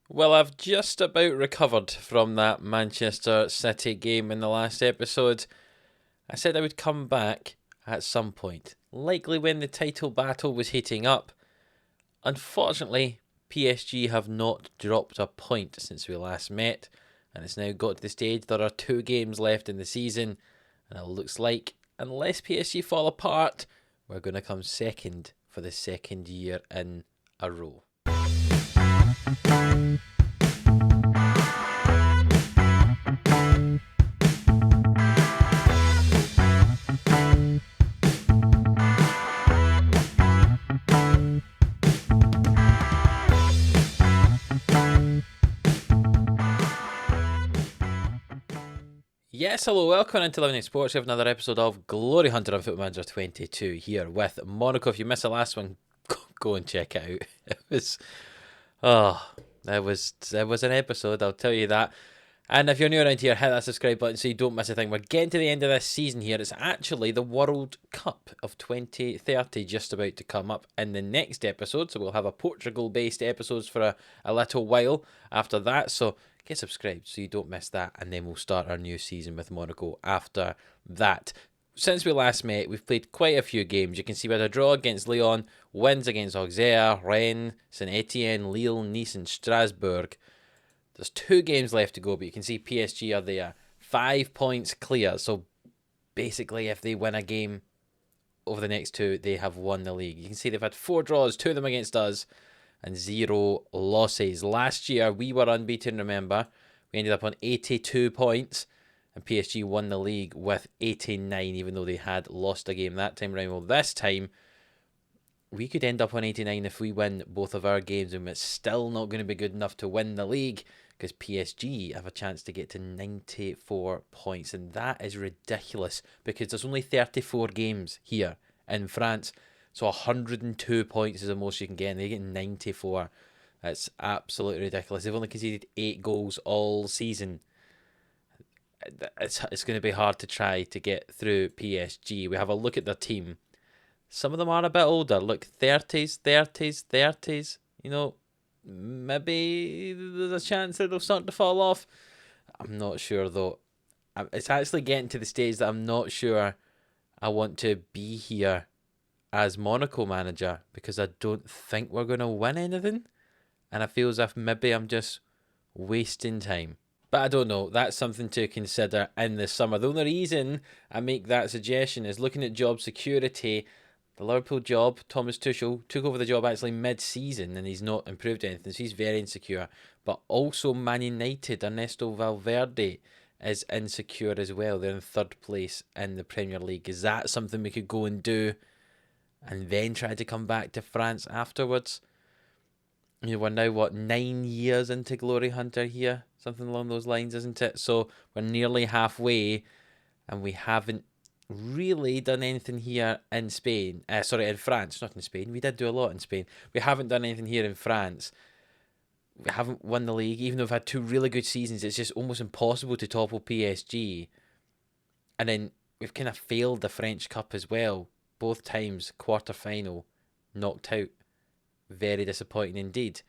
Well, I've just about recovered from that Manchester City game in the last episode. I said I would come back at some point, likely when the title battle was heating up. Unfortunately, PSG have not dropped a point since we last met, and it's now got to the stage there are 2 games left in the season, and it looks like, unless PSG fall apart, we're going to come second for the second year in a row. Yes, hello, welcome into Livestreams Sports. We have another episode of Glory Hunter on Football Manager 22 here with Monaco. If you missed the last one, go and check it out. It was an episode, I'll tell you that. And if you're new around here, hit that subscribe button so you don't miss a thing. We're getting to the end of this season here. It's actually the World Cup of 2030 just about to come up in the next episode. So we'll have a Portugal-based episodes for a little while after that. So get subscribed so you don't miss that. And then we'll start our new season with Monaco after that. Since we last met, we've played quite a few games. You can see we had a draw against Lyon, wins against Auxerre, Rennes, Saint-Etienne, Lille, Nice and Strasbourg. There's 2 games left to go, but you can see PSG are there. 5 points clear. So basically, if they win a game over the next 2, they have won the league. You can see they've had 4 draws, 2 of them against us, and 0 losses. Last year, we were unbeaten, remember. We ended up on 82 points, and PSG won the league with 89, even though they had lost a game that time around. Well, this time, we could end up on 89 if we win both of our games, and it's still not going to be good enough to win the league, because PSG have a chance to get to 94 points, and that is ridiculous, because there's only 34 games here in France, so 102 points is the most you can get, and they get 94. That's absolutely ridiculous. They've only conceded 8 goals all season. It's going to be hard to try to get through PSG. We have a look at their team. Some of them are a bit older. Look, 30s. You know, maybe there's a chance that they'll start to fall off. I'm not sure, though. It's actually getting to the stage that I'm not sure I want to be here as Monaco manager, because I don't think we're going to win anything. And I feel as if maybe I'm just wasting time. But I don't know. That's something to consider in the summer. The only reason I make that suggestion is looking at job security. The Liverpool job, Thomas Tuchel, took over the job actually mid-season, and he's not improved anything, so he's very insecure. But also Man United, Ernesto Valverde is insecure as well. They're in 3rd place in the Premier League. Is that something we could go and do and then try to come back to France afterwards? You know, we're now, 9 years into Glory Hunter here? Something along those lines, isn't it? So we're nearly halfway, and we haven't really done anything here in Spain. In France, not in Spain. We did do a lot in Spain. We haven't done anything here in France. We haven't won the league, even though we've had 2 really good seasons. It's just almost impossible to topple PSG. And then we've kind of failed the French Cup as well. Both times, quarter-final, knocked out. Very disappointing indeed.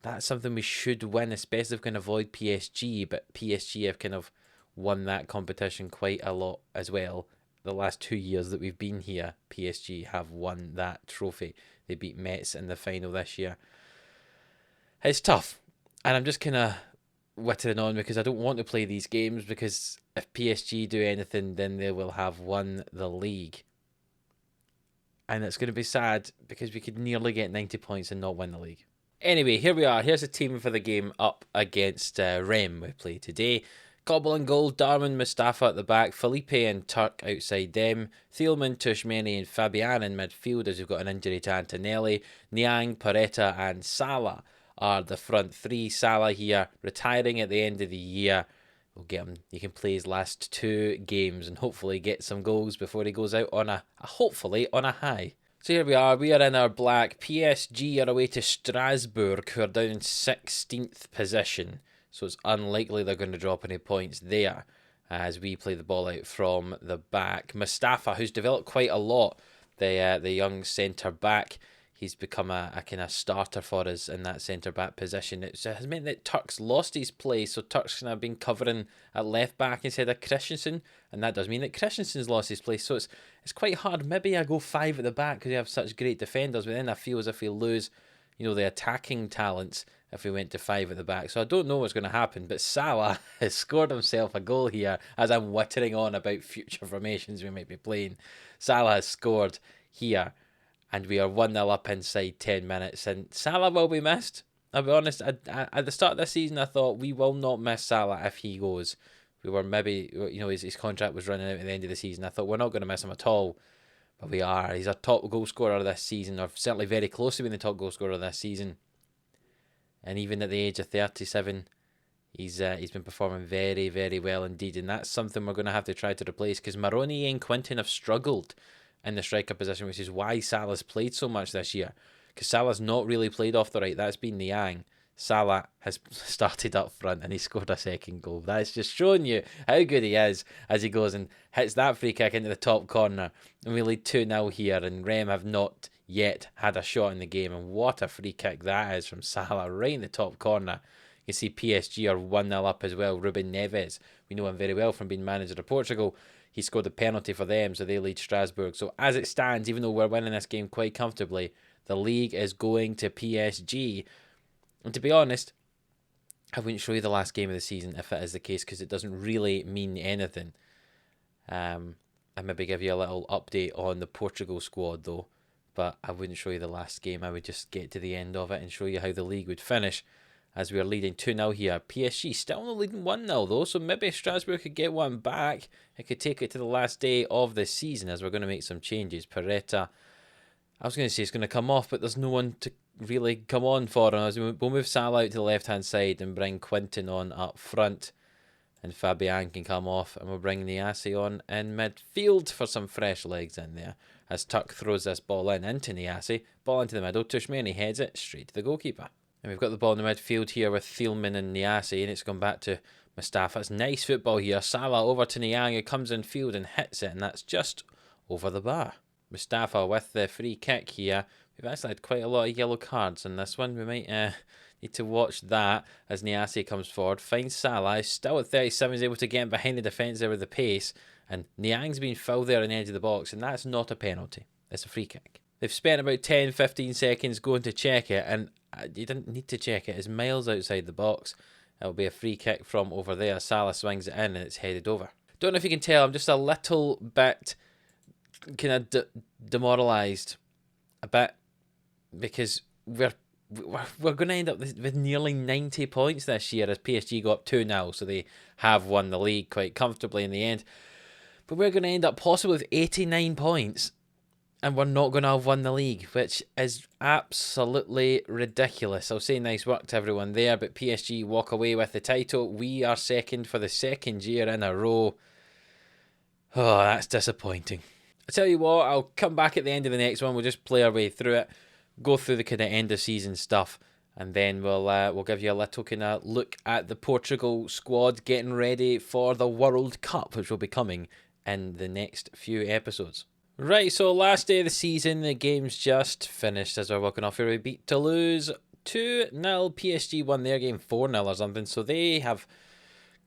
That's something we should win, especially if we can avoid PSG. But PSG have kind of won that competition quite a lot as well. The last 2 years that we've been here, PSG have won that trophy. They beat Metz in the final this year. It's tough, and I'm just kind of wittering on because I don't want to play these games, because if PSG do anything, then they will have won the league. And it's going to be sad, because we could nearly get 90 points and not win the league. Anyway, here we are. Here's the team for the game up against Rennes we play today. Cobble and goal, Darwin, Mustafa at the back, Felipe and Turk outside them, Thielman, Tushmeni and Fabian in midfield, as we've got an injury to Antonelli. Niang, Paretta and Salah are the front 3. Salah here retiring at the end of the year. We'll get him. He can play his last 2 games and hopefully get some goals before he goes out on a high. So here we are in our black. PSG are away to Strasbourg, who are down in 16th position. So it's unlikely they're going to drop any points there as we play the ball out from the back. Mustafa, who's developed quite a lot, the young centre-back, he's become a kind of starter for us in that centre-back position. It has meant that Turk's lost his place, so Turk's kind of been covering at left-back instead of Christensen, and that does mean that Christensen's lost his place, so it's quite hard. Maybe I go 5 at the back because we have such great defenders, but then I feel as if we lose, the attacking talents if we went to 5 at the back. So I don't know what's going to happen, but Salah has scored himself a goal here as I'm wittering on about future formations we might be playing. Salah has scored here, and we are 1-0 up inside 10 minutes, and Salah will be missed. I'll be honest, at the start of this season, I thought we will not miss Salah if he goes. We were maybe, his contract was running out at the end of the season. I thought we're not going to miss him at all, but we are. He's our top goal scorer this season, or certainly very close to being the top goal scorer this season. And even at the age of 37, he's been performing very, very well indeed, and that's something we're going to have to try to replace, because Maroney and Quinton have struggled in the striker position, which is why Salah's played so much this year, because Salah's not really played off the right. That's been Niang. Salah has started up front and he scored a second goal. That's just showing you how good he is as he goes and hits that free kick into the top corner, and we lead 2-0 here, and Rem have not yet had a shot in the game, and what a free kick that is from Salah right in the top corner. You see PSG are 1-0 up as well. Ruben Neves, we know him very well from being manager of Portugal. He scored the penalty for them, so they lead Strasbourg. So as it stands, even though we're winning this game quite comfortably, the league is going to PSG. And to be honest, I wouldn't show you the last game of the season if it is the case, because it doesn't really mean anything. I maybe give you a little update on the Portugal squad though, but I wouldn't show you the last game. I would just get to the end of it and show you how the league would finish, as we are leading 2-0 here. PSG still only leading 1-0 though, so maybe Strasbourg could get one back. It could take it to the last day of the season, as we're going to make some changes. Peretta, I was going to say it's going to come off, but there's no one to really come on for him. As we'll move Salah out to the left-hand side and bring Quinton on up front, and Fabian can come off, and we'll bring Niasse on in midfield for some fresh legs in there, as Tuck throws this ball into Niasse. Ball into the middle, Tushmani heads it straight to the goalkeeper. And we've got the ball in the midfield here with Thielman and Niasse, and it's gone back to Mustafa. It's nice football here. Salah over to Niang, who comes in field and hits it, and that's just over the bar. Mustafa with the free kick here. We've actually had quite a lot of yellow cards in this one. We might need to watch that as Niasse comes forward. Finds Salah. He's still at 37. He's able to get behind the defence there with the pace. And Niang's been fouled there on the edge of the box, and that's not a penalty. It's a free kick. They've spent about 10-15 seconds going to check it, and you didn't need to check it. It's miles outside the box. It'll be a free kick from over there. Salah swings it in and it's headed over. Don't know if you can tell, I'm just a little bit kind of demoralised a bit, because we're going to end up with nearly 90 points this year, as PSG go up 2-0, so they have won the league quite comfortably in the end. But we're going to end up possibly with 89 points, and we're not going to have won the league, which is absolutely ridiculous. I'll say nice work to everyone there, but PSG walk away with the title. We are second for the second year in a row. Oh, that's disappointing. I tell you what, I'll come back at the end of the next one. We'll just play our way through it, go through the kind of end of season stuff, and then we'll give you a little kind of look at the Portugal squad getting ready for the World Cup, which will be coming in the next few episodes. Right, so last day of the season, the game's just finished as we're walking off here. We beat Toulouse 2-0. PSG won their game 4-0 or something, so they have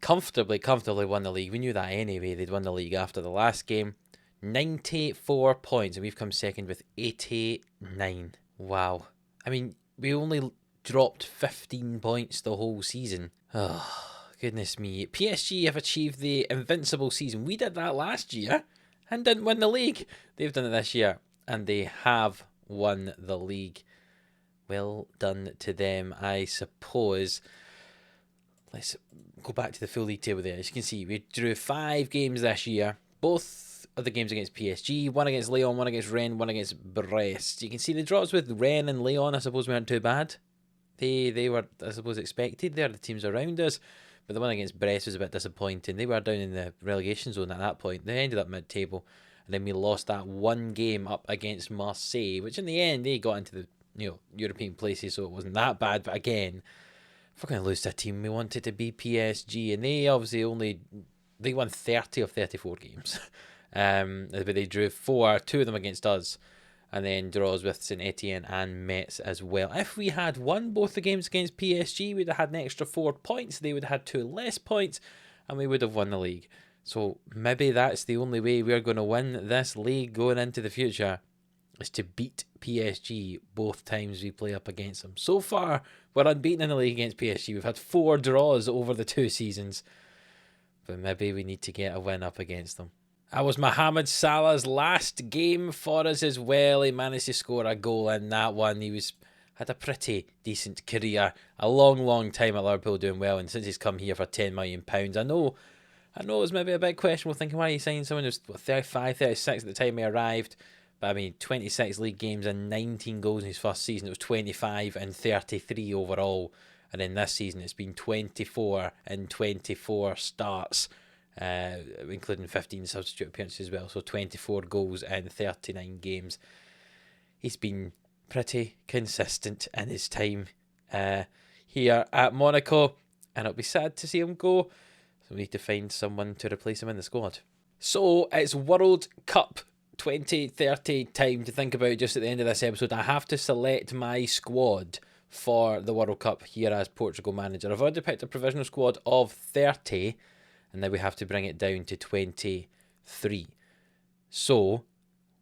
comfortably won the league. We knew that anyway. They'd won the league after the last game. 94 points, and we've come second with 89. Wow. I mean, we only dropped 15 points the whole season. Oh, goodness me. PSG have achieved the invincible season. We did that last year and didn't win the league. They've done it this year, and they have won the league. Well done to them, I suppose. Let's go back to the full league table there. As you can see, we drew 5 games this year. Both of the games against PSG. One against Lyon, one against Rennes, one against Brest. You can see the drops with Rennes and Lyon, I suppose, weren't too bad. They were, I suppose, expected. They're the teams around us. But the one against Brest was a bit disappointing. They were down in the relegation zone at that point. They ended up mid-table. And then we lost that one game up against Marseille, which in the end, they got into the European places, so it wasn't that bad. But again, if we're going to lose to a team, we wanted to be PSG. And they obviously they won 30 of 34 games. But they drew 4, 2 of them against us. and then draws with St Etienne and Metz as well. If we had won both the games against PSG, we'd have had an extra 4 points. They would have had 2 less points, and we would have won the league. So maybe that's the only way we're going to win this league going into the future, is to beat PSG both times we play up against them. So far, we're unbeaten in the league against PSG. We've had 4 draws over the 2 seasons. But maybe we need to get a win up against them. That was Mohamed Salah's last game for us as well. He managed to score a goal in that one. He had a pretty decent career. A long time at Liverpool doing well. And since he's come here for £10 million, I know it was maybe a bit questionable, thinking, why are you signing someone who's 35, 36 at the time he arrived? But I mean, 26 league games and 19 goals in his first season. It was 25 and 33 overall. And in this season, it's been 24 and 24 starts, including 15 substitute appearances as well. So 24 goals in 39 games. He's been pretty consistent in his time here at Monaco. And it'll be sad to see him go. So we need to find someone to replace him in the squad. So it's World Cup 2030 time to think about just at the end of this episode. I have to select my squad for the World Cup here as Portugal manager. I've already picked a provisional squad of 30, and now we have to bring it down to 23. So,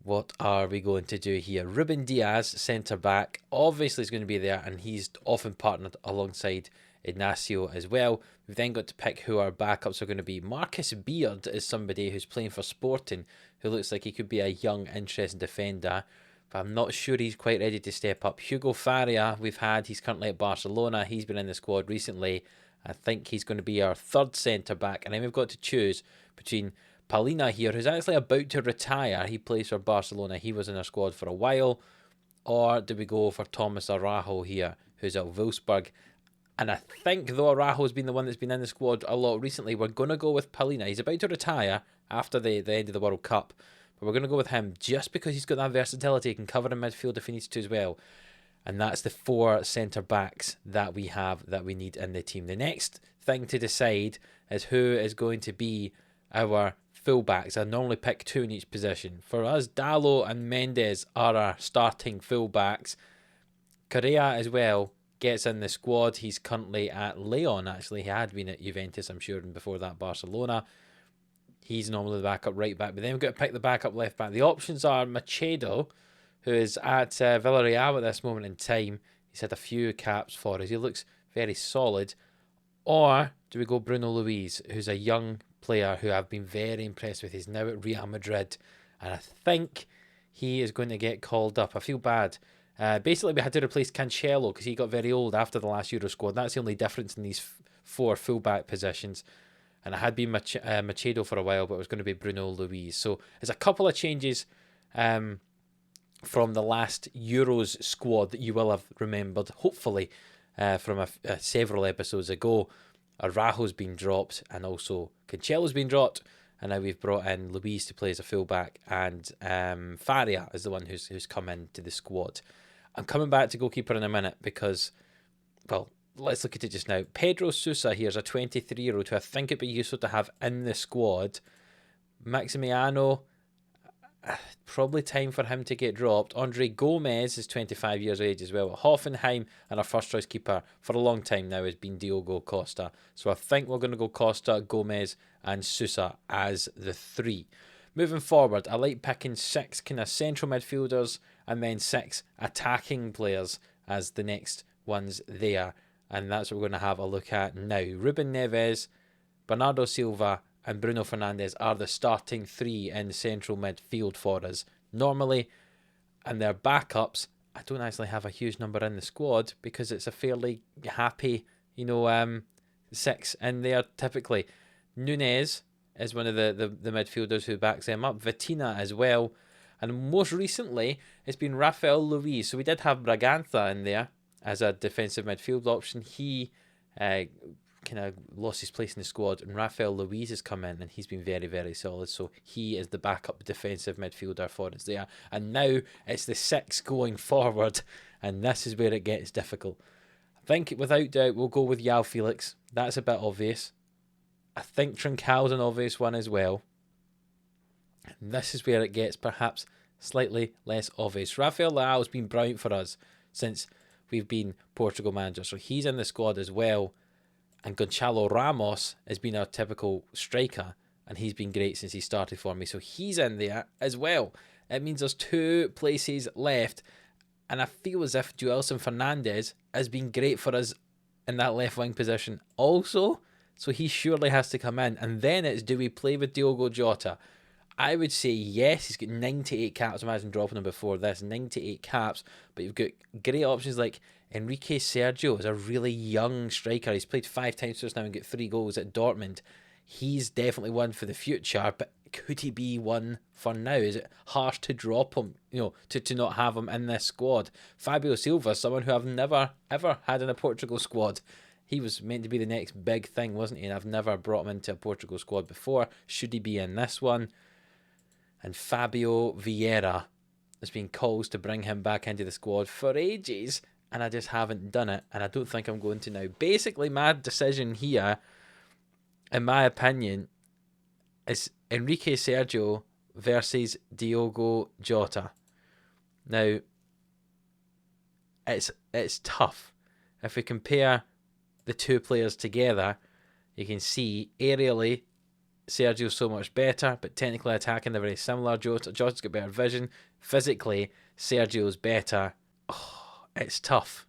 what are we going to do here? Ruben Diaz, centre-back, obviously is going to be there, and he's often partnered alongside Ignacio as well. We've then got to pick who our backups are going to be. Marcus Beard is somebody who's playing for Sporting, who looks like he could be a young, interesting defender, but I'm not sure he's quite ready to step up. Hugo Faria, he's currently at Barcelona. He's been in the squad recently. I think he's going to be our third centre-back. And then we've got to choose between Paulina here, who's actually about to retire. He plays for Barcelona. He was in our squad for a while. Or do we go for Thomas Araujo here, who's at Wolfsburg? And I think, though Araujo's been the one that's been in the squad a lot recently, we're going to go with Paulina. He's about to retire after the end of the World Cup. But we're going to go with him just because he's got that versatility. He can cover in midfield if he needs to as well. And that's the 4 centre-backs that we need in the team. The next thing to decide is who is going to be our full-backs. I normally pick 2 in each position. For us, Dalot and Mendes are our starting full-backs. Correa as well gets in the squad. He's currently at Lyon, actually. He had been at Juventus, I'm sure, and before that Barcelona. He's normally the backup right back, but then we've got to pick the backup left back. The options are Machado, who is at Villarreal at this moment in time. He's had a few caps for us. He looks very solid. Or do we go Bruno Luis, who's a young player who I've been very impressed with. He's now at Real Madrid, and I think he is going to get called up. I feel bad. Basically, we had to replace Cancelo because he got very old after the last Euro squad. That's the only difference in these 4 fullback positions. And I had been Machado for a while, but it was going to be Bruno Luis. So there's a couple of changes from the last Euros squad that you will have remembered, hopefully, from several episodes ago. Araujo's been dropped, and also Cancelo's been dropped. And now we've brought in Luis to play as a fullback, and Faria is the one who's come into the squad. I'm coming back to goalkeeper in a minute because, well, let's look at it just now. Pedro Sousa here is a 23-year-old who I think it'd be useful to have in the squad. Maximiano, probably time for him to get dropped. Andre Gomez is 25 years of age as well at Hoffenheim, and our first choice keeper for a long time now has been Diogo Costa. So I think we're going to go Costa, Gomez and Sousa as the 3. Moving forward, I like picking 6 kind of central midfielders and then 6 attacking players as the next ones there. And that's what we're going to have a look at now. Ruben Neves, Bernardo Silva and Bruno Fernandes are the starting 3 in central midfield for us normally. And their backups, I don't actually have a huge number in the squad because it's a fairly happy, 6 in there typically. Nunes is one of the midfielders who backs them up. Vitina as well. And most recently, it's been Rafael Luis. So we did have Braganza in there as a defensive midfield option. He kind of lost his place in the squad, and Rafael Luis has come in, and he's been very, very solid. So he is the backup defensive midfielder for us there. And now it's the 6 going forward, and this is where it gets difficult. I think, without doubt, we'll go with João Felix. That's a bit obvious. I think Trincão's an obvious one as well. And this is where it gets perhaps slightly less obvious. Rafael Leao's been brilliant for us since we've been Portugal manager, so he's in the squad as well. And Gonçalo Ramos has been our typical striker, and he's been great since he started for me, so he's in there as well. It means there's 2 places left, and I feel as if Joelson Fernandes has been great for us in that left wing position also, so he surely has to come in. And then it's, do we play with Diogo Jota? I would say yes. He's got 98 caps. Imagine dropping him before this. 98 caps, but you've got great options like Enrique Sergio is a really young striker. He's played 5 times just now and got 3 goals at Dortmund. He's definitely one for the future, but could he be one for now? Is it harsh to drop him, to not have him in this squad? Fabio Silva, someone who I've never, ever had in a Portugal squad. He was meant to be the next big thing, wasn't he? And I've never brought him into a Portugal squad before. Should he be in this one? And Fabio Vieira, there's been calls to bring him back into the squad for ages, and I just haven't done it, and I don't think I'm going to now. Basically, my decision here, in my opinion, is Enrique Sergio versus Diogo Jota. Now, it's tough. If we compare the 2 players together, you can see aerially Sergio's so much better, but technically attacking they're very similar. Jota's got better vision. Physically, Sergio's better. Oh, it's tough.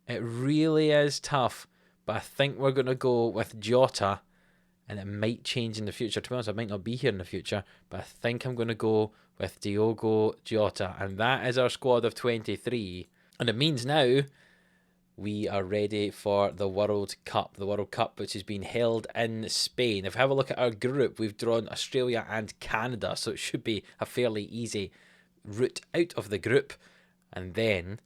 It really is tough, but I think we're going to go with Jota, and it might change in the future. To be honest, I might not be here in the future, but I think I'm going to go with Diogo Jota, and that is our squad of 23. And it means now we are ready for the World Cup. The World Cup, which has been held in Spain. If we have a look at our group, we've drawn Australia and Canada, so it should be a fairly easy route out of the group and then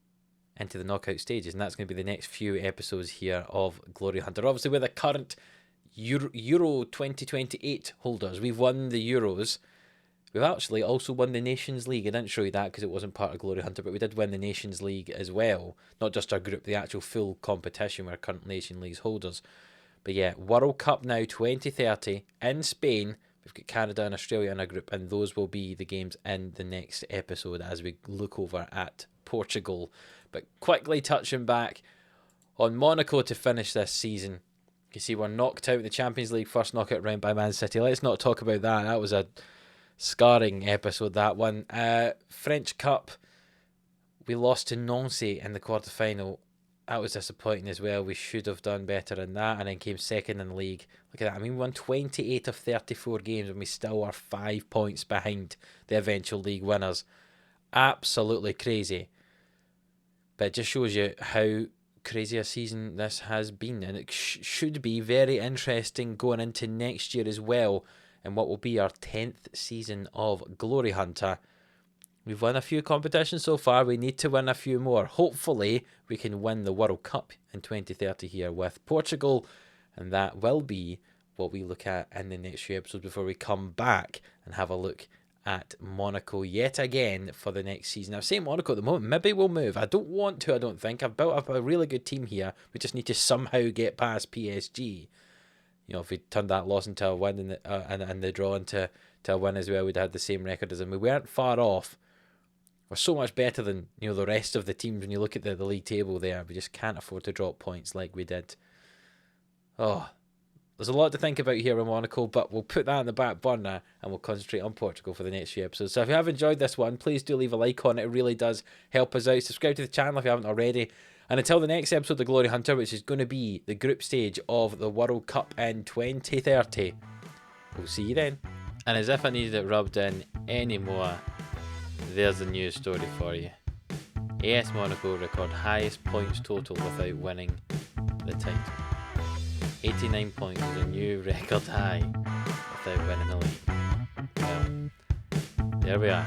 into the knockout stages. And that's going to be the next few episodes here of Glory Hunter. Obviously, we're the current Euro 2028 holders. We've won the Euros. We've actually also won the Nations League. I didn't show you that because it wasn't part of Glory Hunter, but we did win the Nations League as well. Not just our group, the actual full competition. We're current Nation Leagues holders. But yeah, World Cup now 2030 in Spain. We've got Canada and Australia in our group, and those will be the games in the next episode as we look over at Portugal. But quickly touching back on Monaco to finish this season. You can see we're knocked out in the Champions League first knockout round by Man City. Let's not talk about that. That was a scarring episode, that one. French Cup, we lost to Nancy in the quarter-final. That was disappointing as well. We should have done better in that, and then came second in the league. Look at that. I mean, we won 28 of 34 games, and we still are 5 points behind the eventual league winners. Absolutely crazy. But it just shows you how crazy a season this has been, and it should be very interesting going into next year as well, and what will be our 10th season of Glory Hunter. We've won a few competitions so far. We need to win a few more. Hopefully, we can win the World Cup in 2030 here with Portugal, and that will be what we look at in the next few episodes before we come back and have a look at Monaco yet again for the next season. I'm saying Monaco at the moment. Maybe we'll move. I don't want to, I don't think. I've built up a really good team here. We just need to somehow get past PSG. If we turned that loss into a win and the draw into a win as well, we'd had the same record as them. We weren't far off. We're so much better than the rest of the teams when you look at the league table there. We just can't afford to drop points like we did. Oh, there's a lot to think about here in Monaco, but we'll put that in the back burner and we'll concentrate on Portugal for the next few episodes. So if you have enjoyed this one, please do leave a like on it. It really does help us out. Subscribe to the channel if you haven't already. And until the next episode of Glory Hunter, which is going to be the group stage of the World Cup in 2030, we'll see you then. And as if I needed it rubbed in anymore, there's a news story for you. AS Monaco record highest points total without winning the title. 89 points is a new record high without winning the league. Well, there we are.